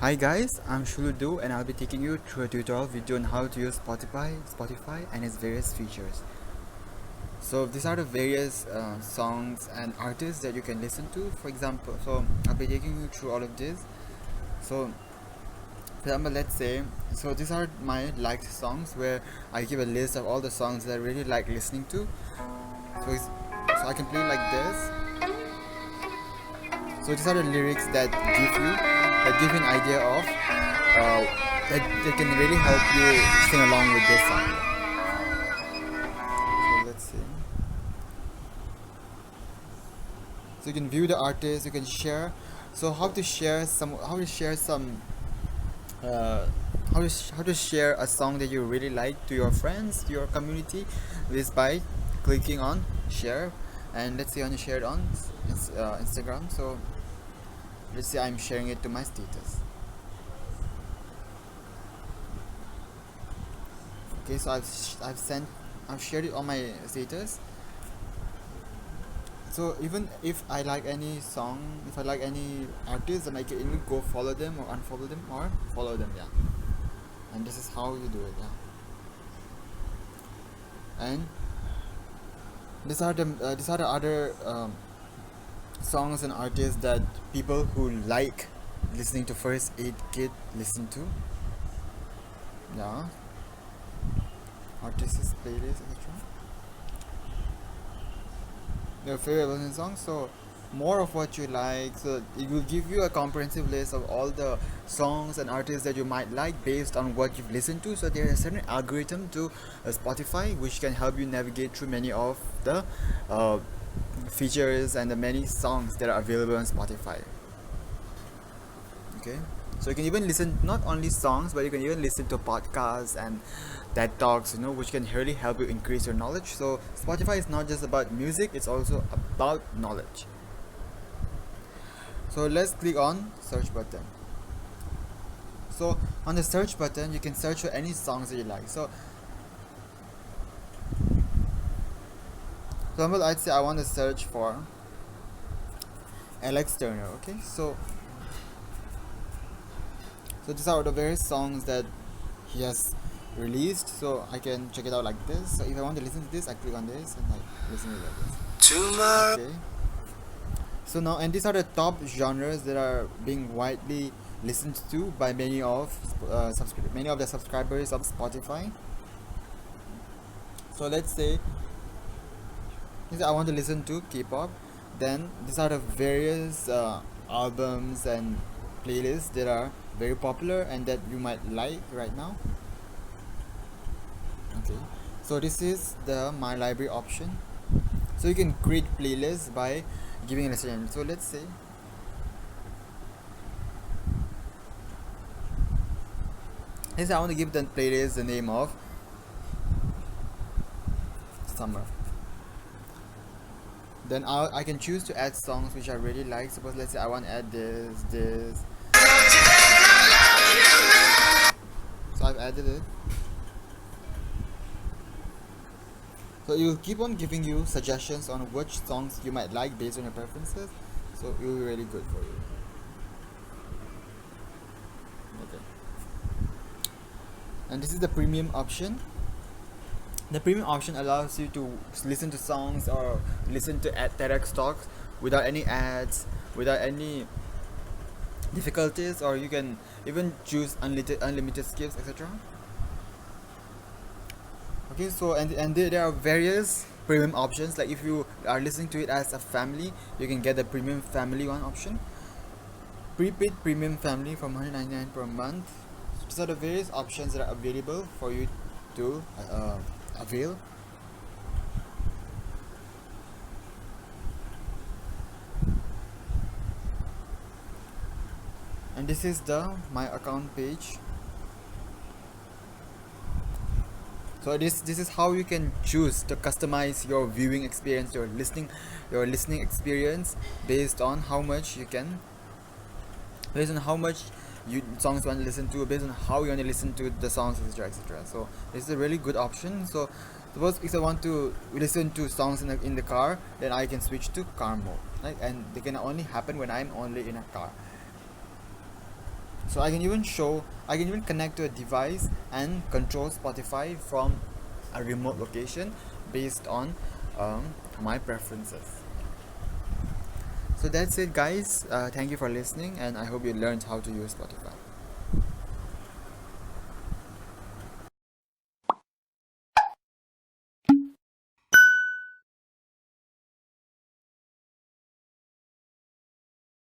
Hi guys, I'm Shuludu and I'll be taking you through a tutorial video on how to use Spotify and its various features. So these are the various songs and artists that you can listen to. For example, I'll be taking you through all of this. So for example, let's say, so these are my liked songs where I give a list of all the songs that I really like listening to. So I can play like this. So these are the lyrics that give you an idea of that can really help you sing along with this song. So let's see. So you can view the artist, you can share. So how to share some uh, how to share a song that you really like to your friends, to your community, is by clicking on share. And let's say I want to share it on Instagram. So let's say I'm sharing it to my status. Okay, so I've shared it on my status. So even if I like any song, if I like any artist, then I can even go follow them or unfollow them or follow them. Yeah, and this is how you do it. Yeah, and these are the other songs and artists that people who like listening to first aid kit listen to. Yeah, artists playlist, etc. Your favorite listening songs. So more of what you like. So it will give you a comprehensive list of all the songs and artists that you might like based on what you've listened to. So there is a certain algorithm to Spotify which can help you navigate through many of the uh, features and the many songs that are available on Spotify. Okay, so you can even listen not only songs, but you can even listen to podcasts and TED talks, which can really help you increase your knowledge. So Spotify is not just about music, it's also about knowledge. So let's click on search button. So on the search button you can search for any songs that you like. So for example, I'd say I want to search for Alex Turner. Okay, so these are the various songs that he has released. So I can check it out like this. So if I want to listen to this, I click on this and I listen to it like this. Tomorrow. Okay. So now, and these are the top genres that are being widely listened to by many of the subscribers of Spotify. So let's say I want to listen to K-pop. Then these are the various albums and playlists that are very popular and that you might like right now. Okay, so this is the my library option. So you can create playlists by giving a suggestion. So let's say I want to give the playlist the name of summer. Then I can choose to add songs which I really like. Suppose let's say I want to add this. So I've added it. So it will keep on giving you suggestions on which songs you might like based on your preferences. So it will be really good for you. Okay. And this is the premium option. The premium option allows you to listen to songs or listen to TEDx talks without any ads, without any difficulties, or you can even choose unlimited skips, etc. Okay, so and there are various premium options. Like if you are listening to it as a family, you can get the premium family one option, prepaid premium family from $199 per month. So the various options that are available for you to avail. And this is the my account page. So this is how you can choose to customize your viewing experience, your listening experience based on how much songs you want to listen to, based on how you want to listen to the songs, etc. So this is a really good option. So suppose if I want to listen to songs in the car, then I can switch to car mode, right? And they can only happen when I'm only in a car. So I can even connect to a device and control Spotify from a remote location based on my preferences. So that's it, guys. Thank you for listening, and I hope you learned how to use Spotify.